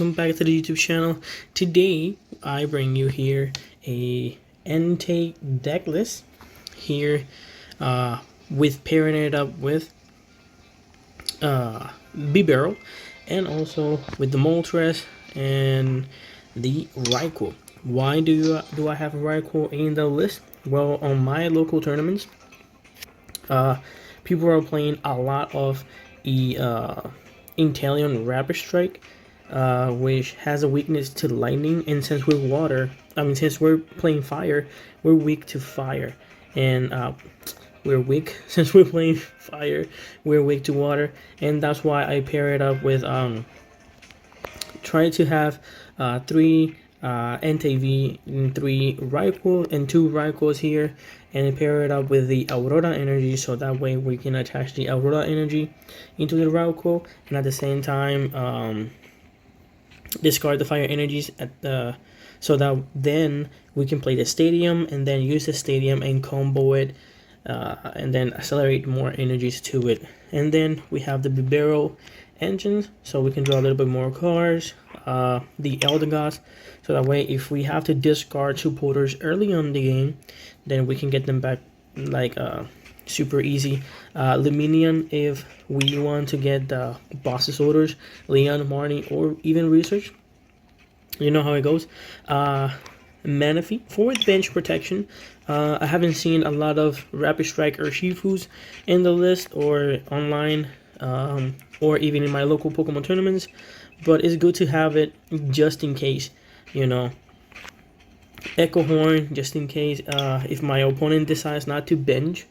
welcome back to the YouTube channel. Today I bring you here a Entei deck list here with pairing it up with B-Barrel and also with the Molter and the Raikuo. Why do I have Raikuo in the list? Well, on my local tournaments, people are playing a lot of the Entei Rapid Strike, which has a weakness to lightning, and since we're water, since we're playing fire, we're weak to fire, and we're weak since we're playing fire, we're weak to water, and that's why I pair it up with try to have 3 NTV and 3 Raikuo and 2 Raikuos here, and pair it up with the Aurora energy, so that way we can attach the Aurora energy into the Raikuo, and at the same time discard the fire energies at the, so that then we can play the stadium and then use the stadium and combo it, and then accelerate more energies to it. And then we have the Barrel engines, so we can draw a little bit more cards, the Elder Gods, so that way if we have to discard 2 porters early on the game, then we can get them back like super easy. Luminion if we want to get the boss's orders, Leon, Marnie, or even research, you know how it goes. Manaphy for bench protection. I haven't seen a lot of Rapid Strike or Shifus in the list or online, or even in my local Pokemon tournaments, but it's good to have it just in case, you know. Echo Horn just in case if my opponent decides not to bench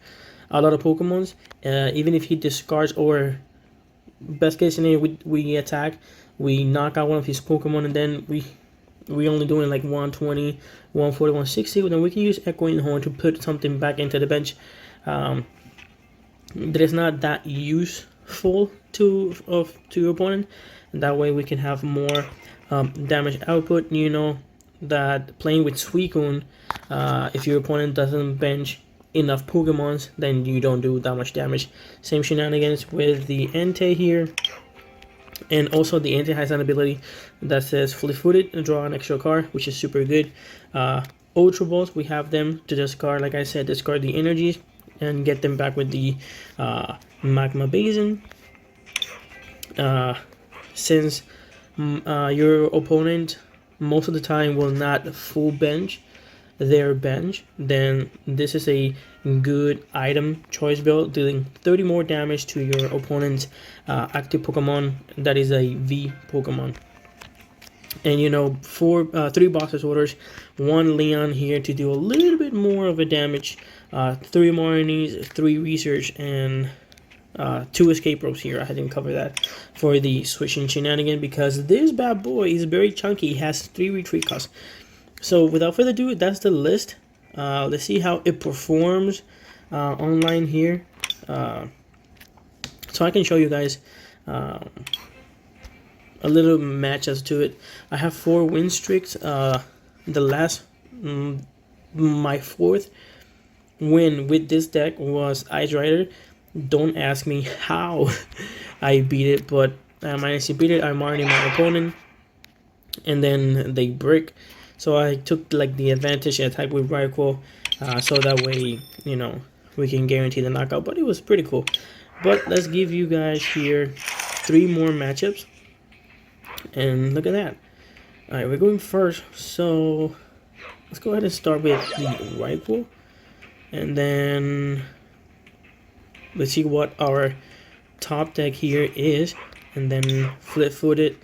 a lot of Pokemons, even if he discards, or best case scenario we attack, we knock out one of his Pokemon, and then we only doing like 120, 140, 160, then we can use Echoing Horn to put something back into the bench that is not that useful to your opponent, and that way we can have more damage output. You know that playing with Suicune, if your opponent doesn't bench enough Pokemons, then you don't do that much damage. Same shenanigans with the Entei here. And also the Entei has an ability that says fleet-footed and draw an extra card, which is super good. Ultra Balls, we have them to discard, like I said, discard the energies and get them back with the Magma Basin. Since your opponent most of the time will not full bench their bench, then this is a good item choice build, dealing 30 more damage to your opponent's active Pokemon that is a V Pokemon. And you know, 3 boss's orders, 1 Leon here to do a little bit more of a damage, 3 Marnies, 3 research, and 2 escape ropes here. I didn't cover that for the switching shenanigan because this bad boy is very chunky. He has 3 retreat costs. So without further ado, that's the list. Let's see how it performs online here. So I can show you guys a little matches to it. I have 4 win streaks. The last, my 4th win with this deck was Ice Rider. Don't ask me how I beat it, but I managed to beat it. I'm already my opponent, and then they break. So I took like the advantage and attack with Raikuo, so that way, you know, we can guarantee the knockout. But it was pretty cool. But let's give you guys here 3 more matchups, and look at that. All right, we're going first. So let's go ahead and start with the Raikuo, and then let's see what our top deck here is, and then flip-footed.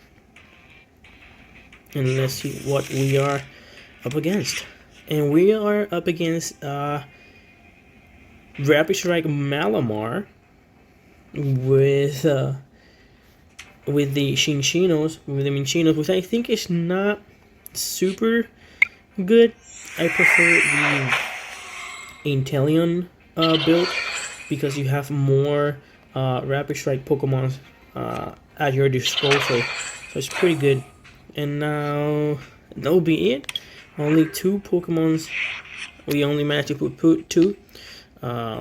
And let's see what we are up against. And we are up against Rapid Strike Malamar with the Minchinos, which I think is not super good. I prefer the Entei build because you have more Rapid Strike Pokemon at your disposal, so it's pretty good. And now that'll be it. Only 2 Pokemons. We only managed to put 2.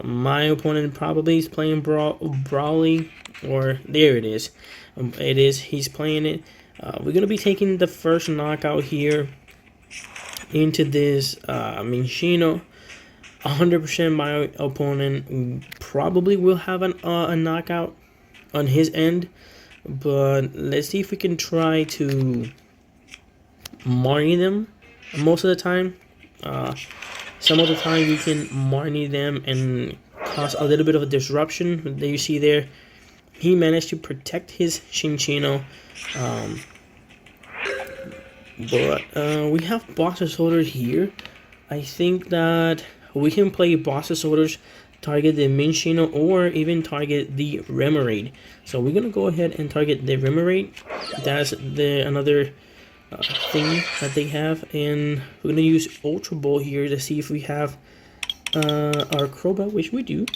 My opponent probably is playing Brawly, or there it is. He's playing it. We're gonna be taking the first knockout here into this Minshino. 100% my opponent probably will have a knockout on his end, but let's see if we can try to Marnie them most of the time. Some of the time we can Marnie them and cause a little bit of a disruption. That you see there, he managed to protect his Shinchino. But we have Boxer Soldiers here. I think that we can play Boxer Soldiers, target the Minshino, or even target the Remoraid. So we're gonna go ahead and target the Remoraid. That's the another thing that they have, and we're gonna use Ultra Ball here to see if we have our Crobat, which we do.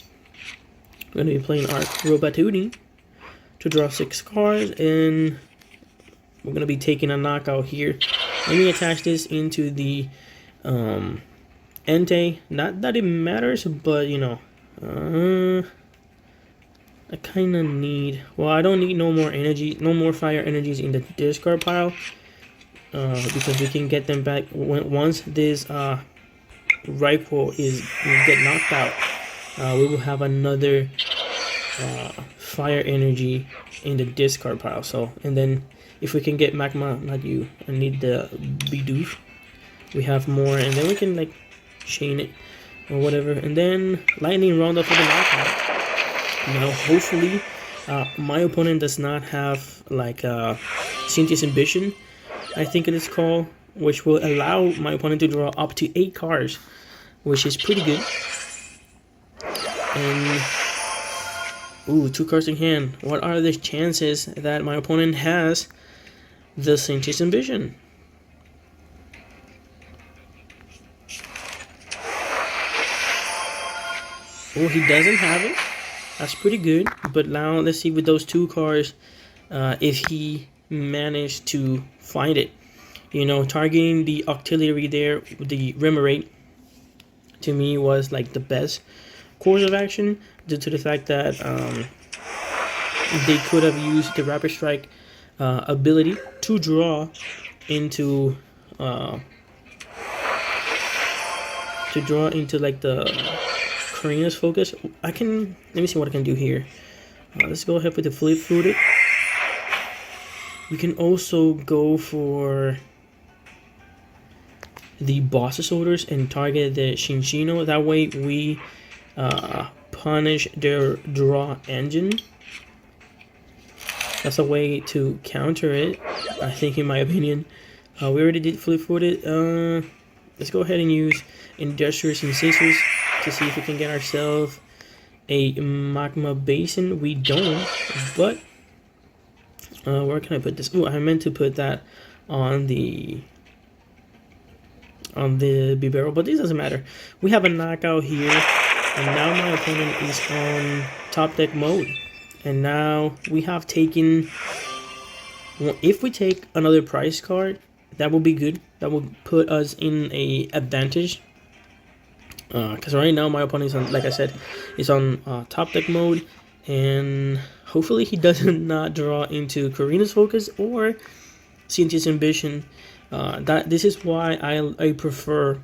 We're gonna be playing our Crobatoonie to draw 6 cards, and we're gonna be taking a knockout here. Let me attach this into the Entei. Not that it matters, but you know, I kind of need. Well, I don't need no more energy, no more fire energies in the discard pile, because we can get them back once this Raikuo is get knocked out. We will have another fire energy in the discard pile. So, and then if we can get magma, not you, I need the Bidoof. We have more, and then we can like chain it or whatever, and then lightning round up for the knockout. Now, hopefully, my opponent does not have like Cynthia's Ambition, I think it is called, which will allow my opponent to draw up to 8 cards, which is pretty good. And ooh, 2 cards in hand. What are the chances that my opponent has the Cynthia's Ambition? Oh, he doesn't have it. That's pretty good. But now let's see with those 2 cards if he managed to find it. You know, targeting the Octillery there, the Remoraid, to me was like the best course of action, due to the fact that they could have used the Rapid Strike ability to draw into like the Karina's Focus. Let me see what I can do here. Let's go ahead with the Flip Footed. We can also go for the Boss Soldiers and target the Shinchino. That way we punish their draw engine. That's a way to counter it, I think, in my opinion. We already did Flip Footed. Let's go ahead and use Industrious and Scissors to see if we can get ourselves a Magma Basin. We don't, but where can I put this? Oh, I meant to put that on the Bibarel, but this doesn't matter. We have a knockout here, and now my opponent is on top deck mode. And now we have taken, if we take another prize card, that will be good. That will put us in a advantage. Because right now my opponent is on, like I said, is on top deck mode, and hopefully he does not draw into Karina's Focus or Cynthia's Ambition. This is why I prefer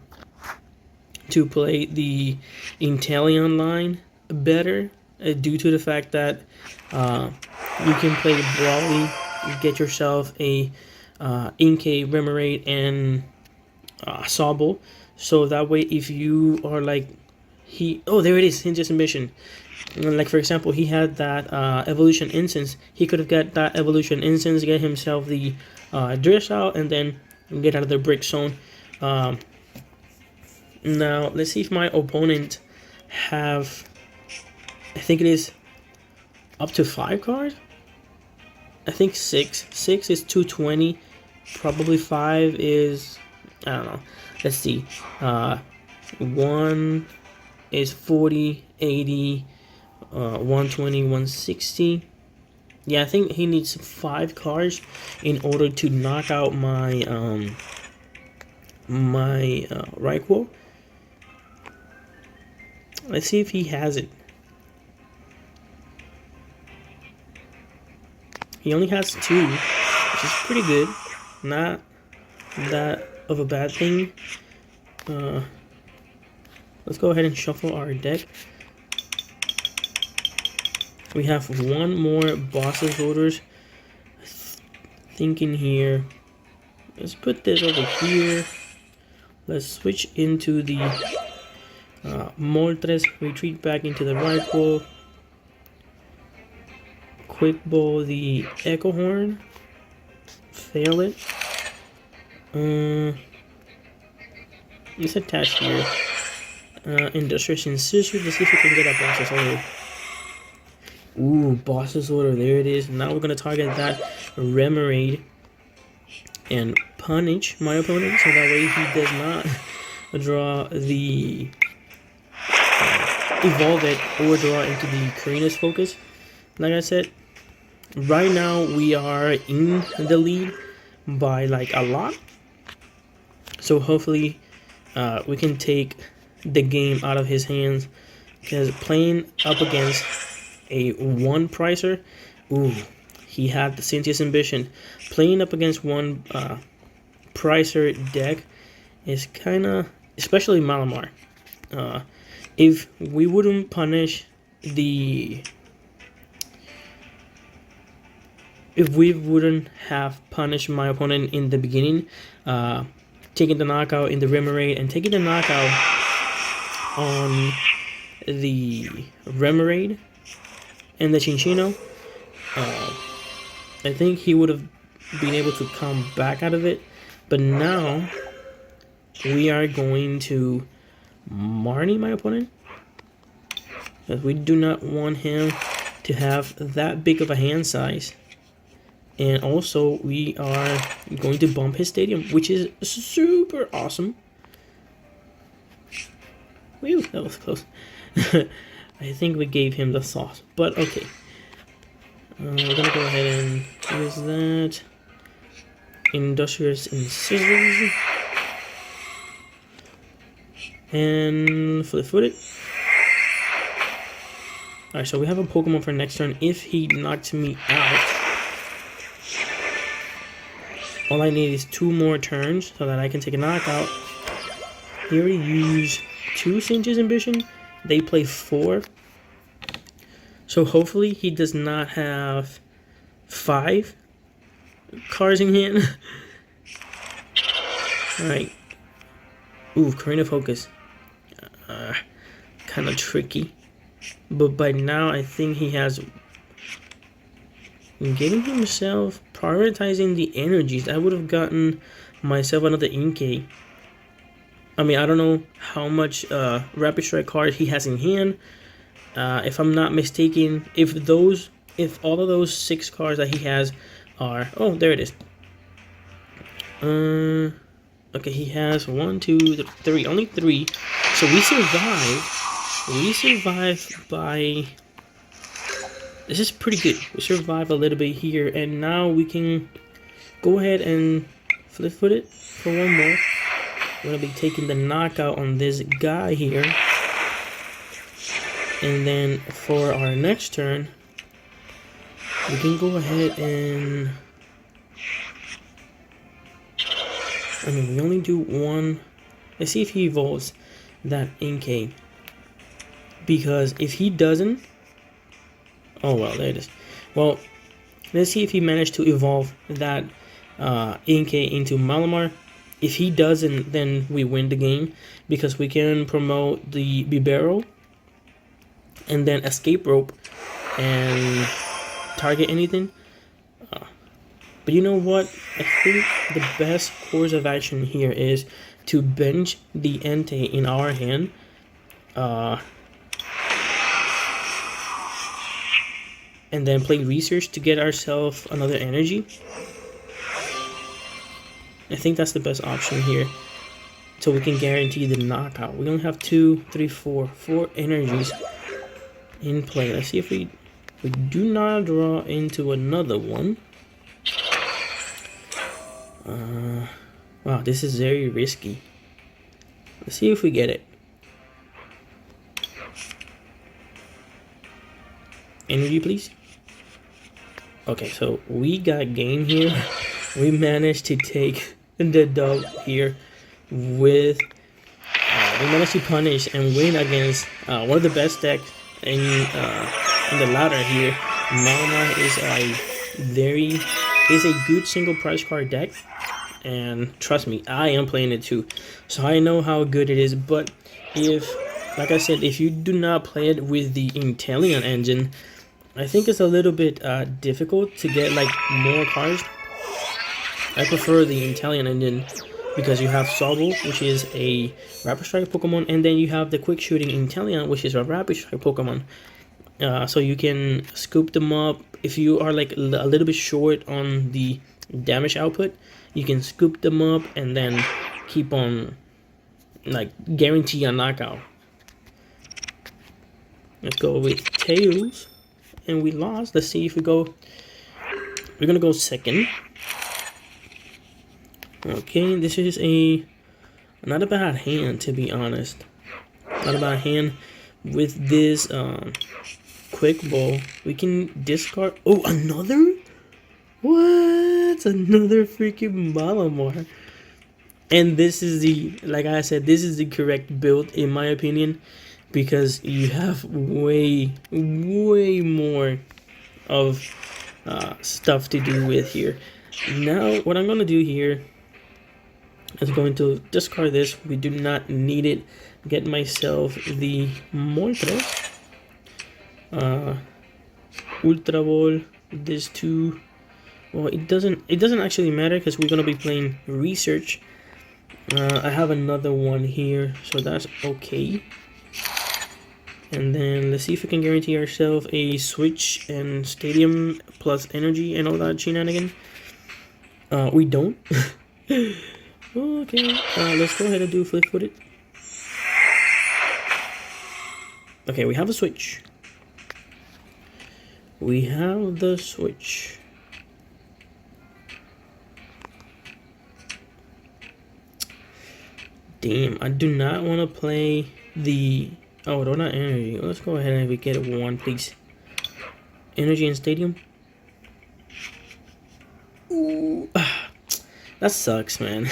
to play the Inteleon line better, due to the fact that you can play Brawly, get yourself a Entei, Remoraid, and Sobble. So that way, if you are like there it is, Cynthia's Ambition. Like for example, he had that Evolution Instance. He could have got that Evolution Instance, get himself the Drift out, and then get out of the Brick Zone. Now let's see if my opponent have, I think it is up to 5 cards. I think 6. 6 is 220. Probably 5 is, I don't know. Let's see. 1 is 40, 80, 120, 160. Yeah, I think he needs 5 cards in order to knock out my Raikuo. Let's see if he has it. He only has 2, which which is pretty good. Not that of a bad thing. Let's go ahead and shuffle our deck. We have one more boss's orders. Thinking here. Let's put this over here. Let's switch into the Molter. Retreat back into the Raikuo. Quick bowl the Echo Horn. Fail it. It's attached here. Industrious Incision. Let's see if we can get a boss's order. Ooh, boss's order. There it is. Now we're gonna target that Remoraid and punish my opponent, so that way he does not draw the evolve it or draw into the Karina's focus. Like I said, right now we are in the lead by like a lot, so hopefully we can take the game out of his hands, because playing up against a one pricer, ooh, he had the Cynthia's Ambition. Playing up against one pricer deck is kind of, especially Malamar. If we wouldn't punish the, if we wouldn't have punished my opponent in the beginning, taking the knockout in the Remoraid and taking the knockout on the Remoraid and the Chinchino, I think he would have been able to come back out of it. But now we are going to Marnie my opponent, because we do not want him to have that big of a hand size. And also we are going to bump his stadium, which is super awesome. Whew, that was close. I think we gave him the sauce, but okay. We're gonna go ahead and use that. Industrious Incisions. And flip-footed. Alright, so we have a Pokemon for next turn. If he knocks me out, all I need is 2 more turns so that I can take a knockout. He already used 2 Cynthia's Ambition. They play 4. So hopefully he does not have 5 cards in hand. Alright. Ooh, Karina Focus. Kind of tricky. But by now I think he has getting himself prioritizing the energies. I would have gotten myself another Entei. I mean, I don't know how much Rapid Strike card he has in hand. If I'm not mistaken, if all of those 6 cards that he has are, oh, there it is. Okay, he has 1, 2, 3, only 3. So we survived. We survived by. This is pretty good. We survived a little bit here, and now we can go ahead and flip-foot it for one more. We're gonna be taking the knockout on this guy here. And then for our next turn, we can go ahead and, I mean, we only do 1. Let's see if he evolves that Entei. Because if he doesn't, oh well, there it is. Well, let's see if he managed to evolve that Entei into Malamar. If he doesn't, then we win the game, because we can promote the Bibarel and then Escape Rope and target anything. But you know what? I think the best course of action here is to bench the Entei in our hand. And then play research to get ourselves another energy. I think that's the best option here, so we can guarantee the knockout. We only have 2, 3, 4 energies in play. Let's see if we do not draw into another one. Wow, this is very risky. Let's see if we get it. Energy, please. Okay, so we got game here. we managed to take the dub here with we managed to punish and win against one of the best decks in the ladder here. Malamar is a good single price card deck, and trust me, I am playing it too, so I know how good it is. But like I said, if you do not play it with the Inteleon engine, I think it's a little bit difficult to get like more cards. I prefer the Inteleon engine because you have Sobble, which is a Rapid Strike Pokemon, and then you have the Quick Shooting Inteleon, which is a Rapid Strike Pokemon. So you can scoop them up. If you are like a little bit short on the damage output, you can scoop them up and then keep on like guarantee a knockout. Let's go with Tails, and we lost. Let's see if we go. We're gonna go second. Okay, this is not a bad hand, to be honest. Not a bad hand. With this quick ball, we can discard. Oh, another? What? Another freaking Malamar. And this is like I said, this is the correct build in my opinion, because you have way more of stuff to do with here. Now, what I'm gonna do here is going to discard this. We do not need it. Get myself the Molter, Ultra Ball. This two. Well, it doesn't actually matter because we're gonna be playing research. I have another one here, so that's okay. And then let's see if we can guarantee ourselves a switch and stadium plus energy and all that shenanigan. We don't. Okay, let's go ahead and do flip-footed. Okay, we have a switch. We have the switch. Damn, I do not want to play the... Oh, they're not energy. Let's go ahead and we get one, please. Energy and stadium. Ooh. That sucks, man.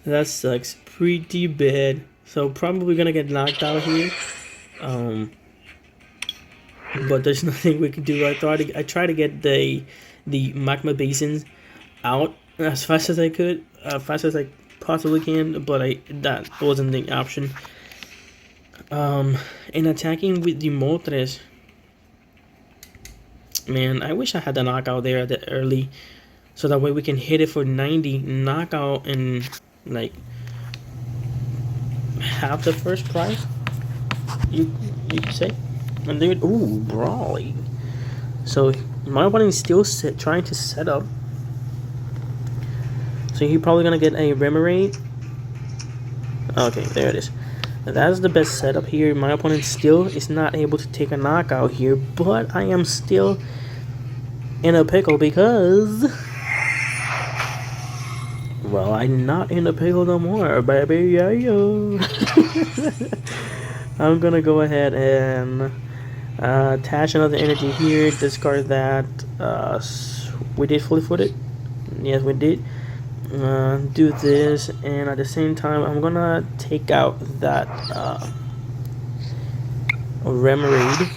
That sucks pretty bad. So probably gonna get knocked out here. But there's nothing we can do. I tried to get the magma basins out as fast as I could, fast as I possibly can, but that wasn't the option. And attacking with the Moltres, man, I wish I had the knockout there at the early, so that way we can hit it for 90 knockout and like half the first prize. You could say, and they would brawly. So my opponent is still trying to set up. So he's probably gonna get a Remoraid. Okay, there it is. That's the best setup here. My opponent still is not able to take a knockout here, but I am still in a pickle because, well, I'm not in a pickle no more, baby. Yo. I'm gonna go ahead and attach another energy here. Discard that. We did flip-footed. Yes, we did. Do this, and at the same time I'm gonna take out that Remoraid.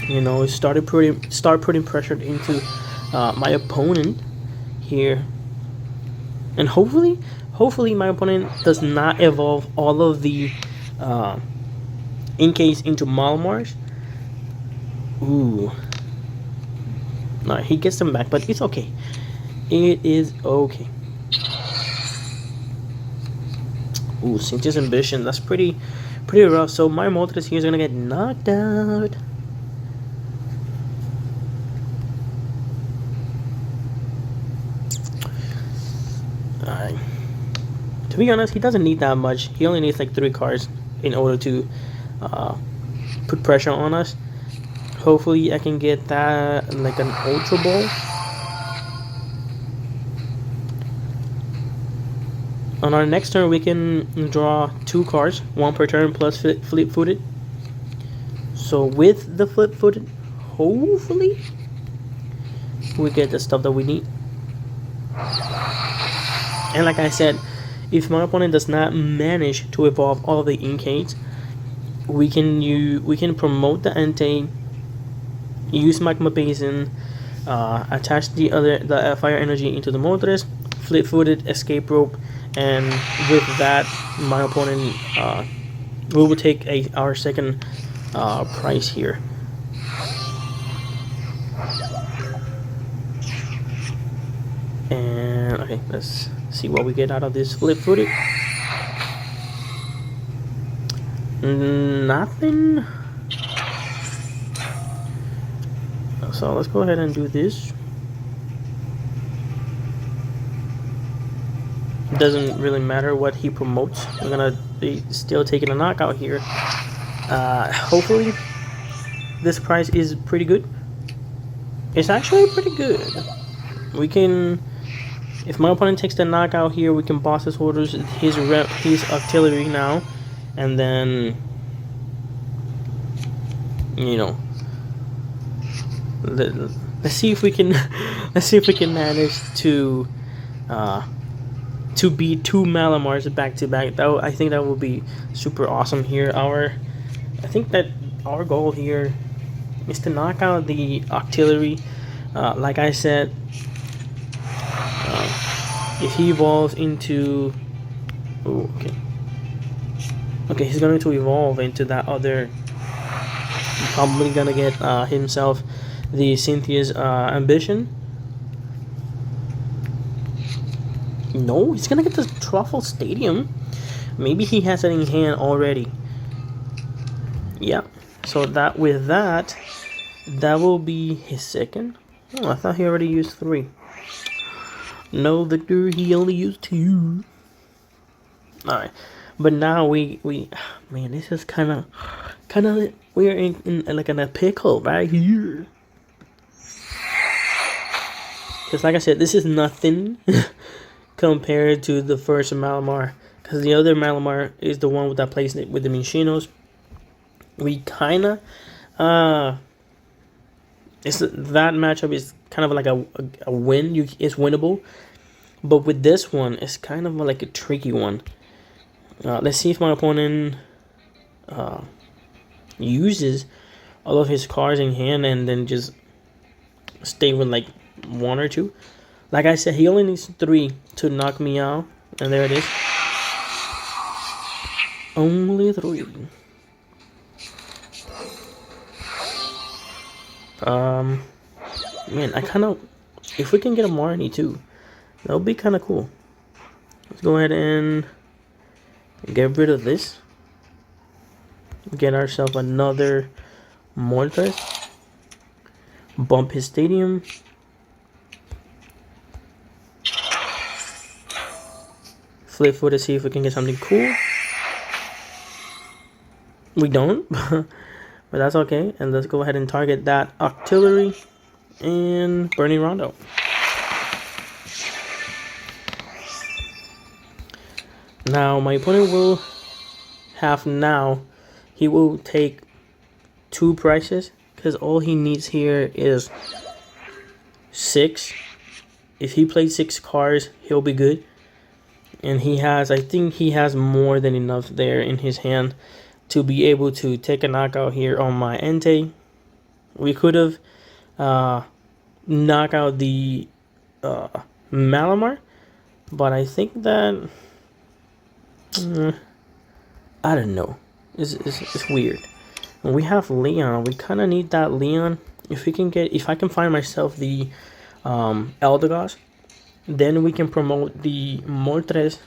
You know, start putting pressure into my opponent here, and hopefully my opponent does not evolve all of the Inkays into Malamars. Ooh, no, he gets them back, but it's okay. It is okay. Ooh, Cynthia's Ambition. That's pretty rough. So my Moltres here is gonna get knocked out. Alright. To be honest, he doesn't need that much. He only needs like 3 cards in order to put pressure on us. Hopefully, I can get that like an Ultra Ball. On our next turn, we can draw 2 cards, 1 per turn plus flip-footed. So with the flip-footed, hopefully we get the stuff that we need. And like I said, if my opponent does not manage to evolve all of the Inkates, we can promote the Entei, use Magma Basin, attach the fire energy into the Moltres, flip-footed escape rope, and with that, my opponent we will take our second prize here. And okay, let's see what we get out of this flip-footed. Nothing. So let's go ahead and do this. It doesn't really matter what he promotes. We're gonna be still taking a knockout here. Hopefully, this prize is pretty good. It's actually pretty good. We can, if my opponent takes the knockout here, we can boss his orders, his artillery now, and then, you know, let's see if we can manage to beat 2 Malamars back to back. I think that would be super awesome here. I think that our goal here is to knock out the artillery. Like I said, if he evolves into, okay, he's going to evolve into that other. Probably gonna get himself the Cynthia's ambition. No, he's gonna get the Truffle Stadium. Maybe he has it in hand already. Yeah. So that will be his second. Oh, I thought he already used 3. No, Victor, he only used 2. All right, but now we man, this is kind of we're in like in a pickle right here. Because like I said, this is nothing compared to the first Malamar. Because the other Malamar is the one that plays with the Minchinos. We kind of that matchup is kind of like a win. It's winnable, but with this one, it's kind of like a tricky one. Let's see if my opponent uses all of his cards in hand and then just stay with like 1 or 2. Like I said, he only needs 3 to knock me out, and there it is. Only 3. Man, I kind of, if we can get a Marnie too, that would be kind of cool. Let's go ahead and get rid of this. Get ourselves another Molter. Bump his stadium. Flip foot to see if we can get something cool. We don't, but that's okay. And let's go ahead and target that artillery and Burning Rondo. Now my opponent will have he will take 2 prizes because all he needs here is 6. If he plays 6 cards, he'll be good. And I think he has more than enough there in his hand to be able to take a knockout here on my Entei. We could have knocked out the Malamar, but I think that I don't know. It's weird. And we have Leon. We kind of need that Leon. If I can find myself the Eldegoss, then we can promote the Moltres,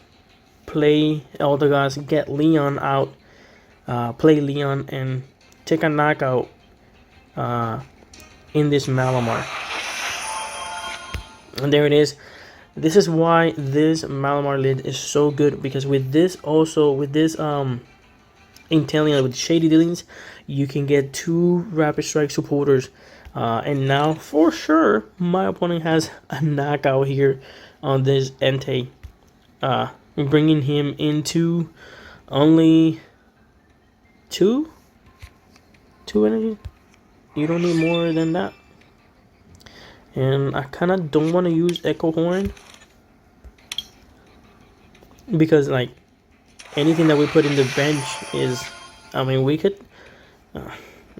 play Eldegoss, get Leon out, play Leon, and take a knockout in this Malamar. And there it is. This is why this Malamar lid is so good, because with this Entei with Shady Dealings, you can get 2 Rapid Strike supporters. And now, for sure, my opponent has a knockout here on this Entei. Bringing him into only 2 energy. You don't need more than that. And I kind of don't want to use Echo Horn because like anything that we put in the bench is, I mean, we could,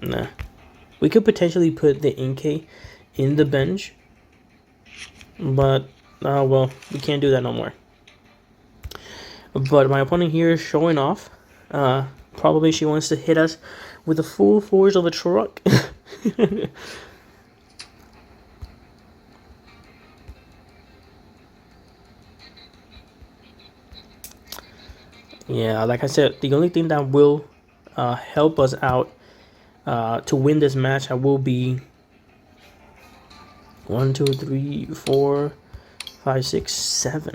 nah, we could potentially put the Entei in the bench, but well, we can't do that no more. But my opponent here is showing off. Probably she wants to hit us with the full force of a truck. Yeah, like I said, the only thing that will help us out to win this match, I will be 1, 2, 3, 4, 5, 6, 7.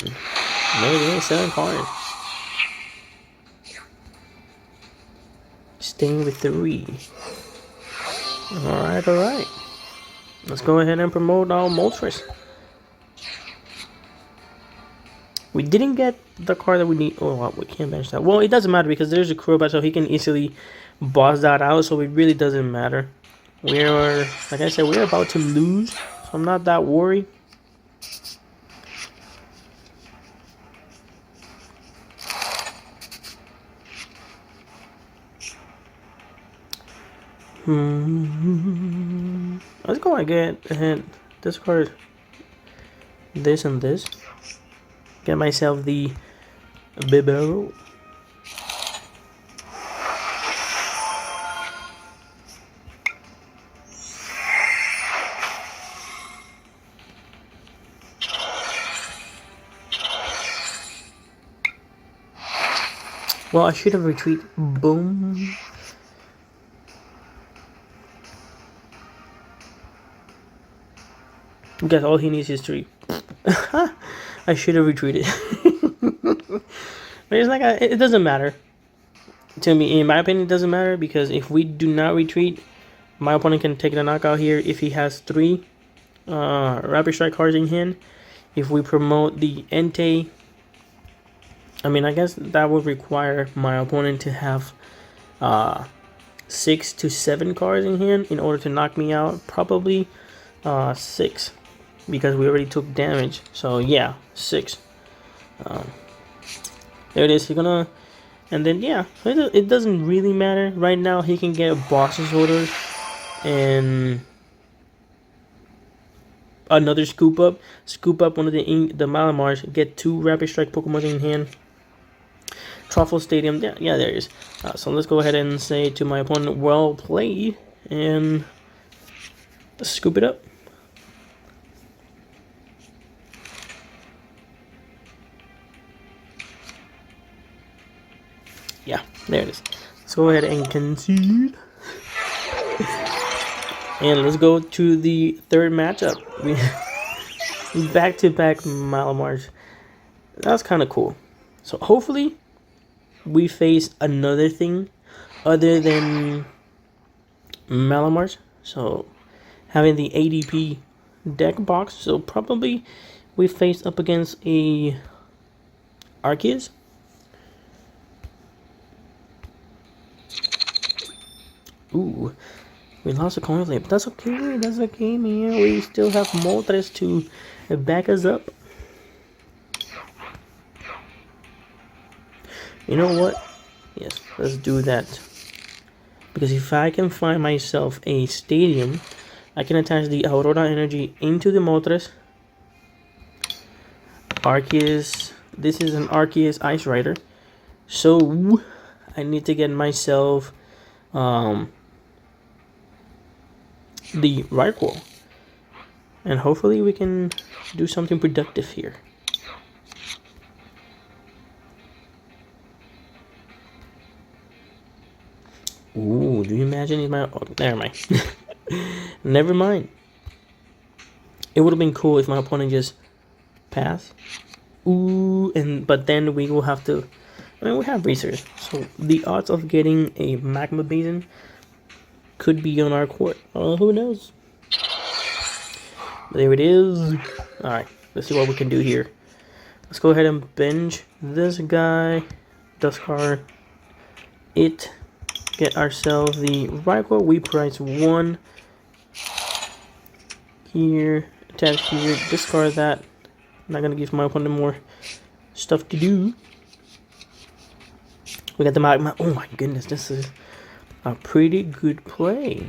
Maybe 7 cards. Staying with 3. Alright, alright. Let's go ahead and promote our Moltres. We didn't get the card that we need. Oh, well, we can't bench that. Well, it doesn't matter because there's a Crobat, so he can easily boss that out. So it really doesn't matter. We're, like I said, we're about to lose. So I'm not that worried. Let's go ahead, discard this and this. Get myself the Bibarel. Well, I should have retreated. Boom. Guess all he needs is 3. I should have retreated. But it's like, it doesn't matter. To me, in my opinion, it doesn't matter because if we do not retreat, my opponent can take the knockout here if he has 3 Rapid Strike cards in hand. If we promote the Entei, I mean, I guess that would require my opponent to have 6 to 7 cards in hand in order to knock me out. Probably 6 because we already took damage. So yeah, 6. There it is. He's gonna, and then yeah, it doesn't really matter right now. He can get boss's orders and another scoop up one of the Malamars, get 2 Rapid Strike Pokemon in hand. Truffle Stadium, yeah, there it is. So let's go ahead and say to my opponent, well played, and scoop it up. Yeah, there it is. Let's go ahead and concede. And let's go to the third matchup. We back-to-back Malamars. That's kind of cool. So hopefully we face another thing other than Malamars. So having the ADP deck box. So probably we face up against a Arceus. Ooh, we lost a coin flip, but that's okay. That's okay, man. We still have Moltres to back us up. You know what? Yes, let's do that. Because if I can find myself a stadium, I can attach the Aurora energy into the Moltres. Arceus. This is an Arceus Ice Rider. So I need to get myself the Raikuo, and hopefully we can do something productive here. Ooh, do you imagine if my... Oh, never mind. Never mind. It would have been cool if my opponent just passed. Ooh, but then we will have to... I mean, we have research, so the odds of getting a Magma Basin could be on our court. Who knows? There it is. Alright, let's see what we can do here. Let's go ahead and bench this guy. Discard it. Get ourselves the Raikuo. We price 1 here Attach here, discard that. Not gonna give my opponent more stuff to do. We got the magma. Oh my goodness, this is a pretty good play.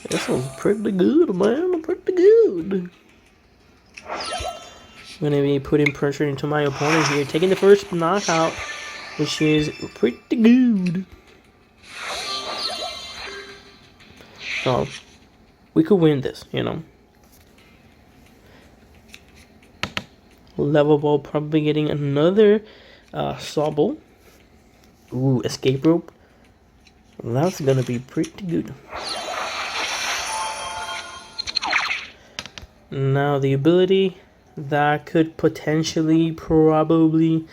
This was pretty good, man. Pretty good. I'm gonna be putting pressure into my opponent here, taking the first knockout, which is pretty good. So we could win this, you know. Level ball, probably getting another Sobble. Ooh, escape rope. That's gonna be pretty good. Now the ability that could potentially probably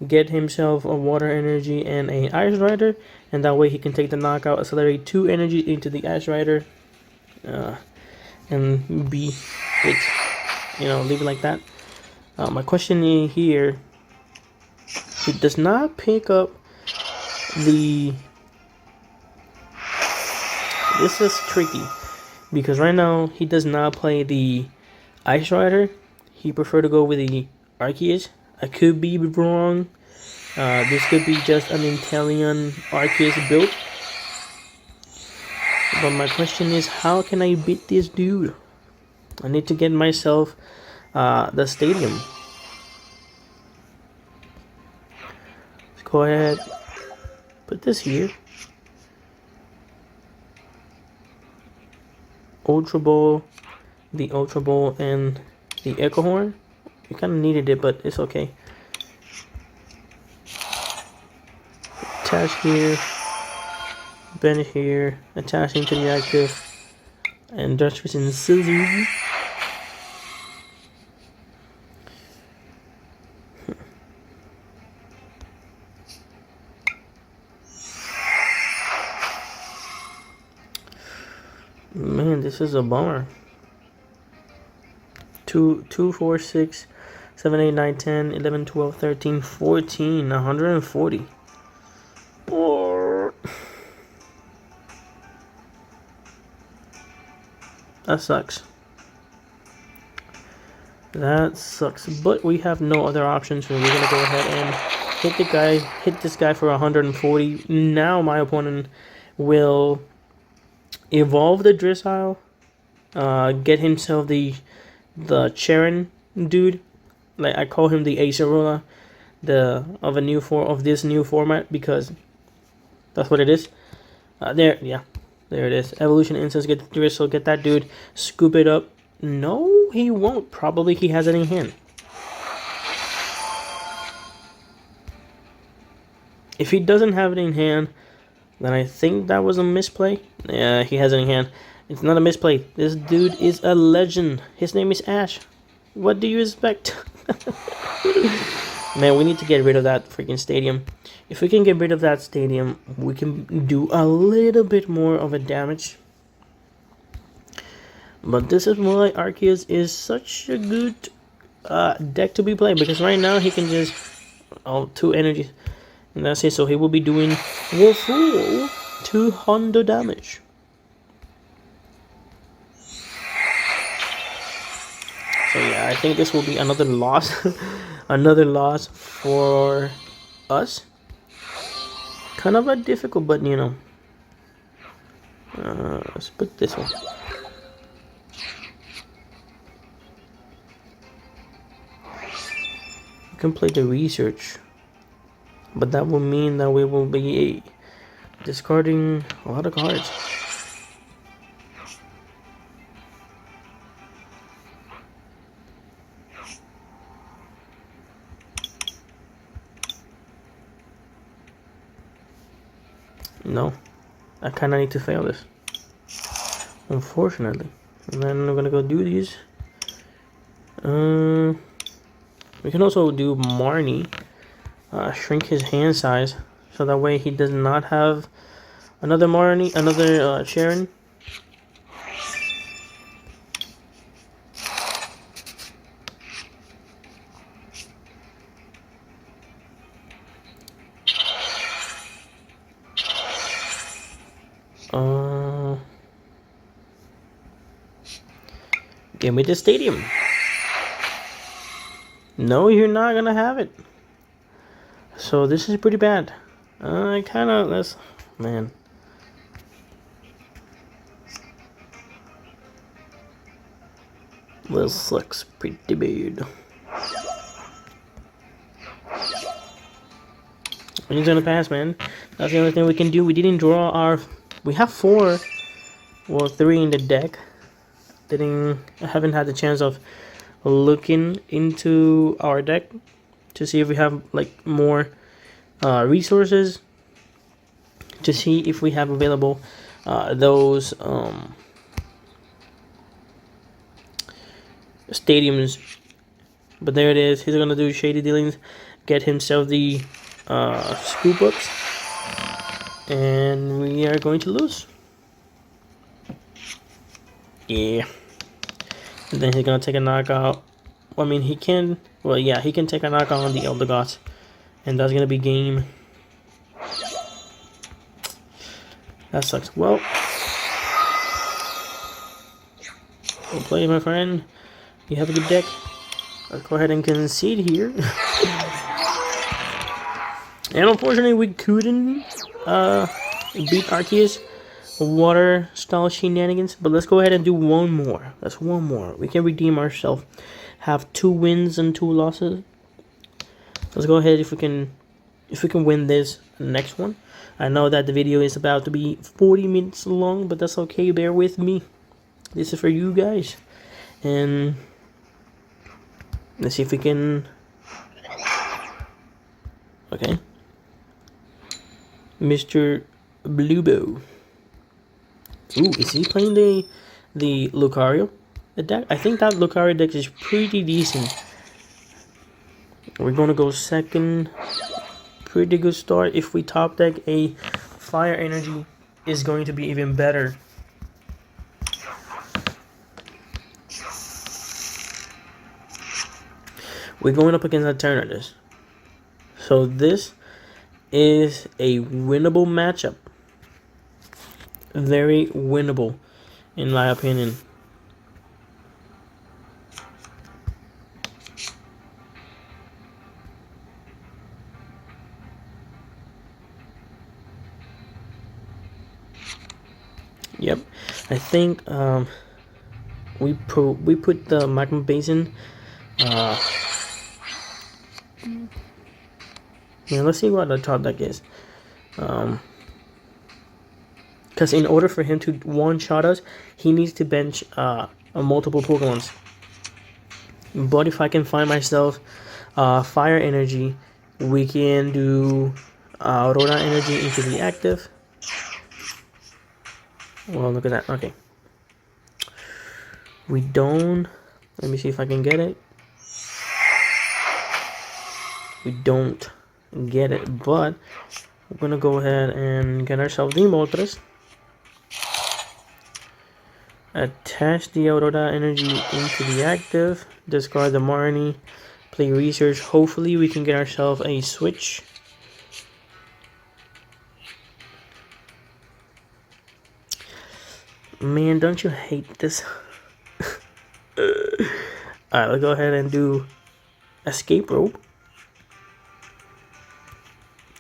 get himself a water energy and a ice rider, and that way he can take the knockout, accelerate 2 energy into the ice rider, and be it, you know, leave it like that. My question here, it does not pick up the, this is tricky because right now he does not play the ice rider. He prefer to go with the Arceus. I could be wrong. This could be just an Inteleon Arceus build. But my question is, how can I beat this dude? I need to get myself the stadium. Let's go ahead, put this here. Ultra Ball, the Ultra Ball, and the Echo Horn. You kind of needed it, but it's okay. Attach here, bend here, attaching to the active, and Dutchess and Scissors. Man, this is a bummer. 2, 4, 6, 7, 8, 9, 10, 11, 12, 13, 14, 140. That sucks. That sucks. But we have no other options, so we're gonna go ahead and hit this guy for 140. Now my opponent will evolve the Drizzile, get himself the Charon dude, like I call him the Acerola, of this new format, because that's what it is. There it is. Evolution Instance, get the Drizzile, get that dude, scoop it up. No, he won't. Probably he has it in hand. If he doesn't have it in hand, then I think that was a misplay. Yeah, he has it in hand. It's not a misplay. This dude is a legend. His name is Ash. What do you expect? Man, we need to get rid of that freaking stadium. If we can get rid of that stadium, we can do a little bit more of a damage. But this is why Arceus is such a good deck to be played, because right now he can just 2 energies. And that's it, so he will be doing the full 200 damage. So yeah, I think this will be another loss. Another loss for us. Kind of a difficult, but you know. Let's put this one. We can play the research. But that will mean that we will be discarding a lot of cards. No, I kind of need to fail this, unfortunately. And then I'm gonna go do these. We can also do Marnie. Shrink his hand size, so that way he does not have another Marnie, another Charon. Give me the stadium. No, you're not gonna have it. So this is pretty bad. Man. This looks pretty bad. We're just gonna pass, man. That's the only thing we can do. We didn't draw our... We have 4. Well, 3 in the deck. I haven't had the chance of looking into our deck to see if we have like more resources, to see if we have available those stadiums. But there it is. He's gonna do shady dealings, get himself the scoop ups, and we are going to lose. Yeah. And then he's gonna take a knockout. I mean, he can. Well, yeah, he can take a knockout on the Elder Gods, and that's gonna be game. That sucks. Well play, my friend. You have a good deck. Let's go ahead and concede here. And unfortunately, we couldn't beat Arceus water style shenanigans. But let's go ahead and do one more. That's one more. We can redeem ourselves. Have 2 wins and 2 losses. Let's go ahead if we can win this next one. I know that the video is about to be 40 minutes long, but that's okay. Bear with me. This is for you guys. And let's see if we can. Okay. Mr. Bluebo. Ooh, is he playing the Lucario deck? I think that Lucario deck is pretty decent. We're gonna go second. Pretty good start. If we top deck a Fire Energy, is going to be even better. We're going up against Eternatus. So this is a winnable matchup. Very winnable, in my opinion. Yep, I think we put the magma basin. Yeah, let's see what the top deck is. Because in order for him to one-shot us, he needs to bench multiple Pokemons. But if I can find myself Fire Energy, we can do Aurora Energy into the active. Well, look at that. Okay. We don't... Let me see if I can get it. We don't get it, but we're going to go ahead and get ourselves the Moltres. Attach the Aurora Energy into the active. Discard the Marnie. Play Research. Hopefully we can get ourselves a switch. Man, don't you hate this? Alright, let's go ahead and do Escape Rope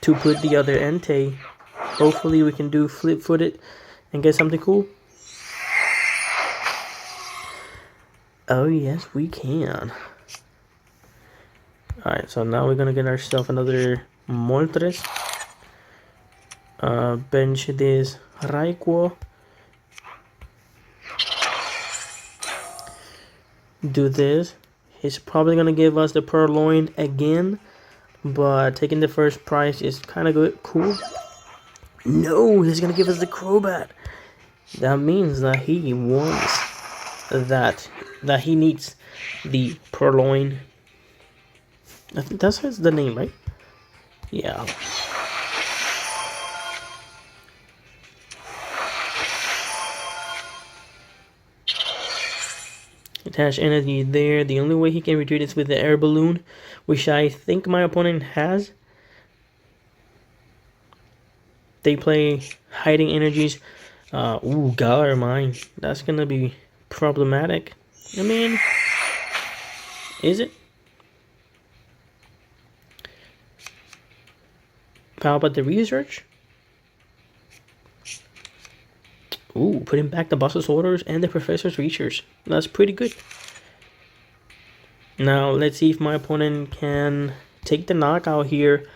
to put the other Entei. Hopefully we can do Flip-Footed and get something cool. Oh yes, we can. Alright, so now we're gonna get ourselves another Moltres. Bench this Raikuo. Do this. He's probably gonna give us the Purloin again, but taking the first prize is kind of good, cool. No, he's gonna give us the Crobat. That means that he wants that he needs the Purloin. I think that's the name, right? Yeah. Attach energy there. The only way he can retreat is with the air balloon, which I think my opponent has. They play hiding energies. Ooh, Galar Mine. That's gonna be problematic. I mean, is it? How about the research? Ooh, putting back the boss's orders and the professor's research. That's pretty good. Now, let's see if my opponent can take the knockout here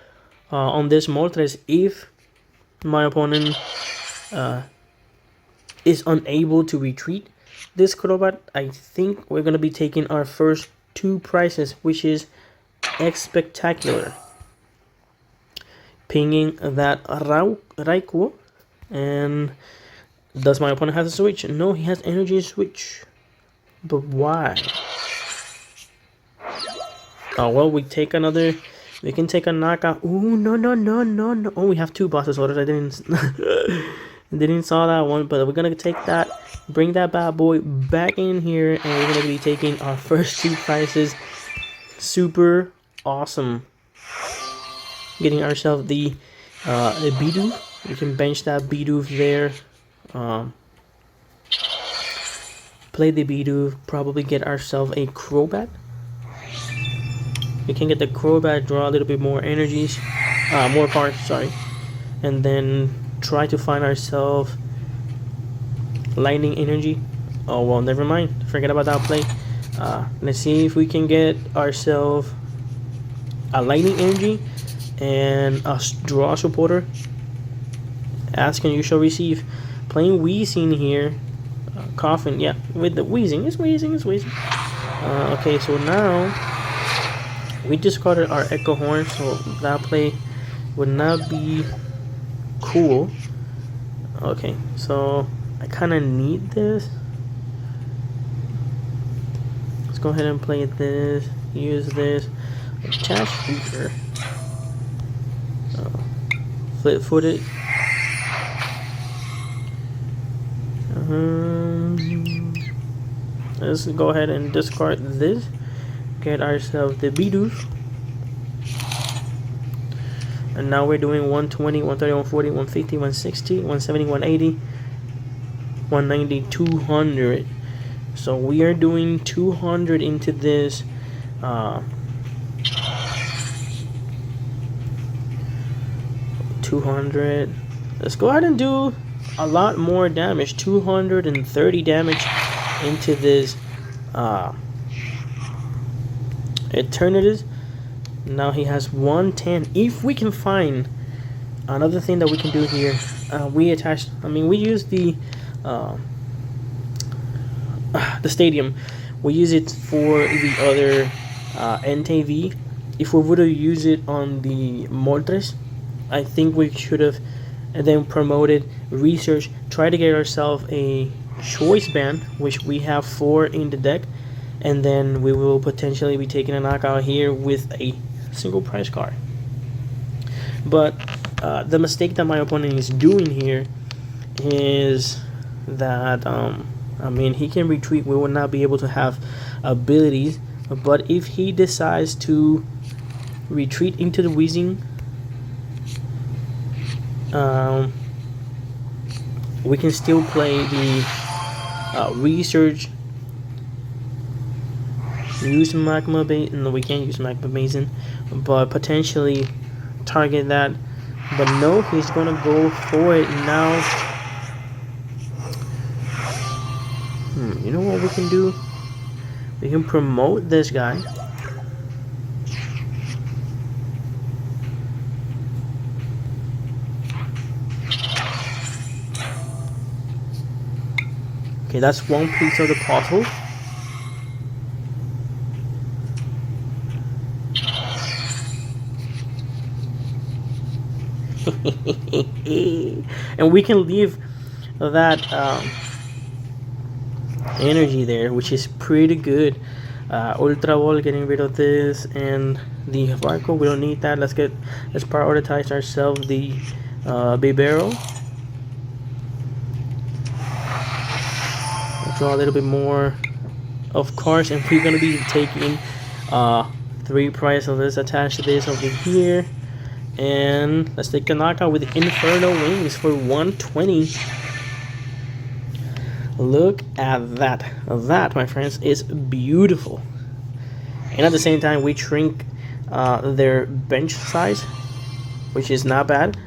on this Moltres. If my opponent is unable to retreat this Crobat, I think we're going to be taking our first 2 prizes, which is X-Spectacular. Pinging that Raikuo. And does my opponent have a switch? No, he has energy switch. But why? Oh, well, we take another... We can take a knockout. Ooh, no. Oh, we have 2 bosses orders. I didn't saw that one, but we're gonna take that, bring that bad boy back in here, and we're gonna be taking our first 2 prizes. Super awesome. Getting ourselves the Bidoof. We can bench that Bidoof there. Play the Bidoof. Probably get ourselves a Crobat. We can get the Crobat, draw a little bit more energies, more cards, sorry, and then try to find ourselves lightning energy. Oh well, never mind. Forget about that play. Let's see if we can get ourselves a lightning energy and a draw supporter. Ask and you shall receive. Playing Wheezing here. Coughing, yeah, with the wheezing. It's wheezing. Okay, so now we discarded our Echo Horn, so that play would not be cool. Okay, so I kind of need this. Let's go ahead and play this. Use this. Attach Hoover. Flip-footed. Let's go ahead and discard this. Get ourselves the Bidoof. And now we're doing 120, 130, 140, 150, 160, 170, 180, 190, 200. So we are doing 200 into this. 200. Let's go ahead and do a lot more damage. 230 damage into this Eternatus. Now he has 110. If we can find another thing that we can do here, we use the stadium. We use it for the other Entei V. If we would have used it on the Moltres, I think we should have then promoted research, try to get ourselves a choice band, which we have 4 in the deck, and then we will potentially be taking a knockout here with a single prize card. But the mistake that my opponent is doing here is that he can retreat. We will not be able to have abilities, but if he decides to retreat into the Wheezing, we can still play the research. Use Magma Basin. No, we can't use Magma Basin, but potentially target that. But no, he's gonna go for it now. You know what we can do? We can promote this guy. Okay, that's one piece of the puzzle. And we can leave that energy there, which is pretty good. Ultra Ball, getting rid of this, and the Raikuo, we don't need that. Let's prioritize ourselves the Bibero. Draw a little bit more, of course, and we're gonna be taking 3 prizes. So let's attach this over here, and let's take the knockout with Inferno Wings for 120. Look at that. That, my friends, is beautiful. And at the same time, we shrink their bench size, which is not bad.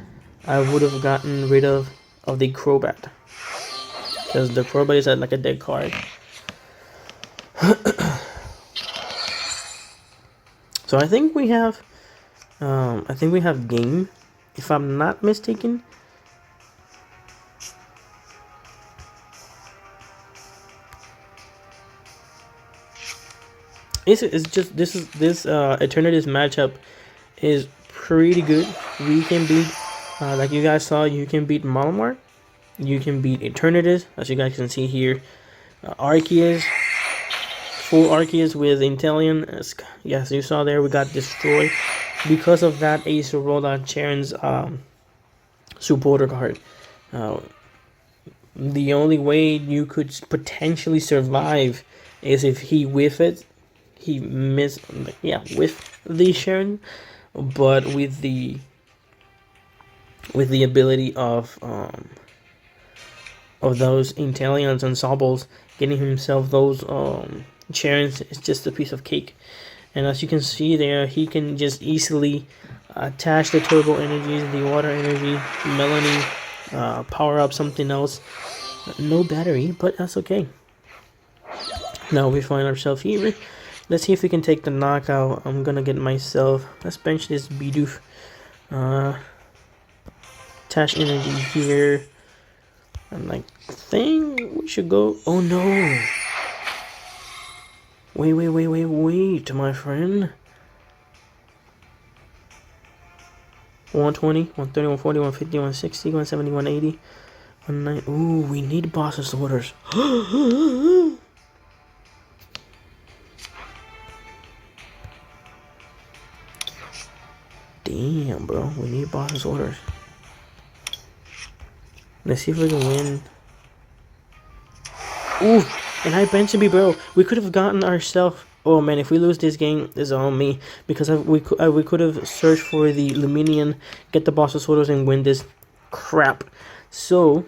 I would have gotten rid of the Crobat, because the Crobat is like a dead card. So I think we have game, if I'm not mistaken. It's just this Eternity's matchup is pretty good. We can beat, like you guys saw, you can beat Malamar, you can beat Eternatus, as you guys can see here. Arceus, full Arceus with Inteleon. Yes, you saw there, we got destroyed. Because of that, Ace rolled out Charon's supporter card. The only way you could potentially survive is if he whiff it. He missed, yeah, with the Sharon, but with the ability of those Inteleons and Sobbles, getting himself those Charons is just a piece of cake. And as you can see there, he can just easily attach the Turbo Energies, the Water Energy, Melanie, power up something else. No battery, but that's okay. Now we find ourselves here. Let's see if we can take the knockout. I'm gonna get myself. Let's bench this Bidoof. Attach energy here. I'm like, think we should go. Oh no! Wait, my friend. 120, 130, 140, 150, 160, 170, 180, 190. Ooh, we need boss's orders. Damn, bro. We need boss's orders. Let's see if we can win. Ooh, and I bench me, bro. We could have gotten ourselves. Oh man, if we lose this game, it's on me, because we could have searched for the Luminion, get the boss's orders, and win this crap. So,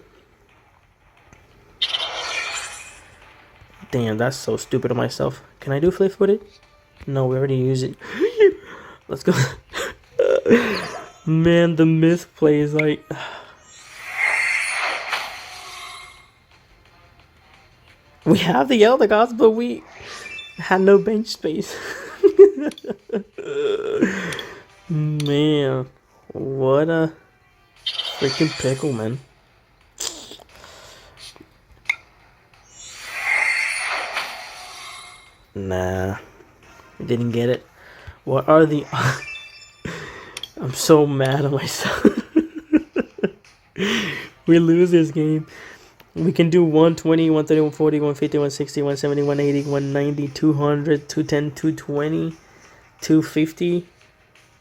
damn, that's so stupid of myself. Can I do flip with it? No, we already used it. Let's go. Man, the misplay is like. We have the Elder Gods, but we had no bench space. Man, what a freaking pickle, man. Nah, didn't get it. What are the... I'm so mad at myself. We lose this game. We can do 120, 130, 140, 150, 160, 170, 180, 190, 200, 210, 220, 250.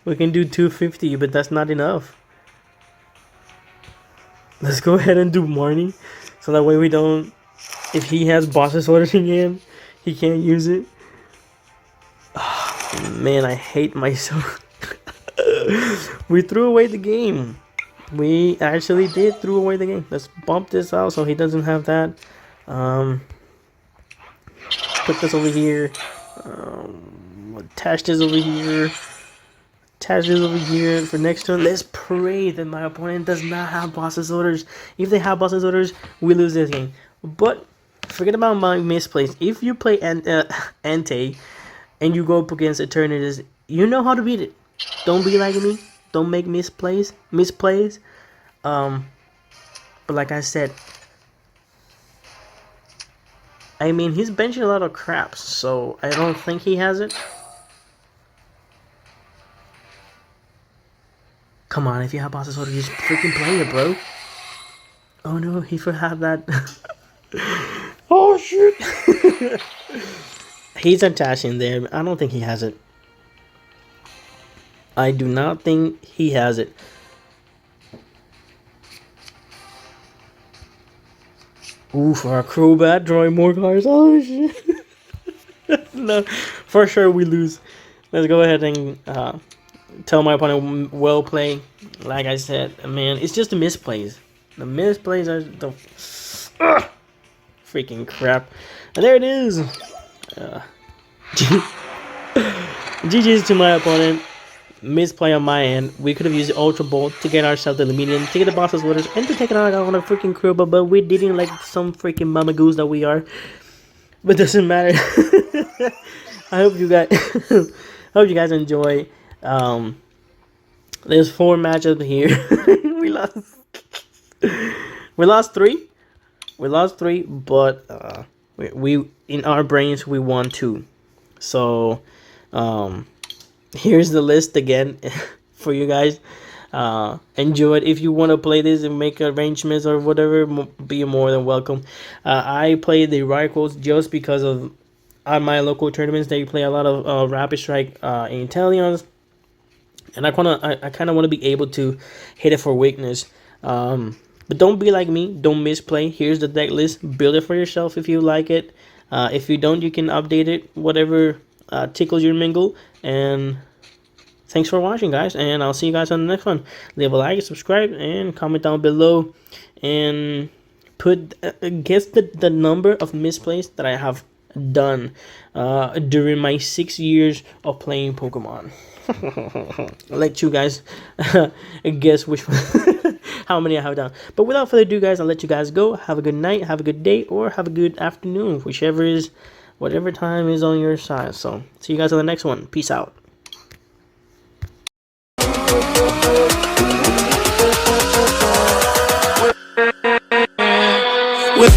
We can do 250, but that's not enough. Let's go ahead and do Marnie, so that way we don't... If he has boss's orders again, he can't use it. Oh, man, I hate myself. We threw away the game. We actually did throw away the game. Let's bump this out so he doesn't have that. Put this over here. Attach this over here. Attach this over here for next turn. Let's pray that my opponent does not have boss's orders. If they have boss's orders, we lose this game. But forget about my misplays. If you play Entei and you go up against Eternatus, you know how to beat it. Don't be like me. Don't make misplays. But like I said, I mean, he's benching a lot of crap, so I don't think he has it. Come on, if you have boss's order, just freaking play it, bro. Oh no, he forgot that. Oh shit. He's attaching there. I don't think he has it. I do not think he has it. Ooh, for our Crobat, drawing more cards. Oh shit. No, for sure we lose. Let's go ahead and tell my opponent well play. Like I said, man, it's just the misplays. The misplays are the Freaking crap. And there it is. GG's to my opponent. Misplay on my end. We could have used the Ultra Ball to get ourselves the medium, to get the boss's waters, and to take it out on a freaking crew, but we didn't, like some freaking mama goose that we are. But doesn't matter. I hope you guys enjoy there's 4 matchups here. we lost we lost 3. We lost 3, but we in our brains we won 2. So here's the list again for you guys. Enjoy it. If you want to play this and make arrangements or whatever, be more than welcome. I play the Raikuos just because of on my local tournaments they play a lot of Rapid Strike Intelions, and I kind of want to be able to hit it for weakness. But don't be like me. Don't misplay. Here's the deck list. Build it for yourself if you like it. If you don't, you can update it. Whatever tickles your mingle. And thanks for watching, guys. And I'll see you guys on the next one. Leave a like, subscribe, and comment down below. And put guess the number of misplays that I have done during my 6 years of playing Pokemon. I'll let you guys guess which one, how many I have done. But without further ado, guys, I'll let you guys go. Have a good night, have a good day, or have a good afternoon, whichever is whatever time is on your side. So see you guys on the next one. Peace out. With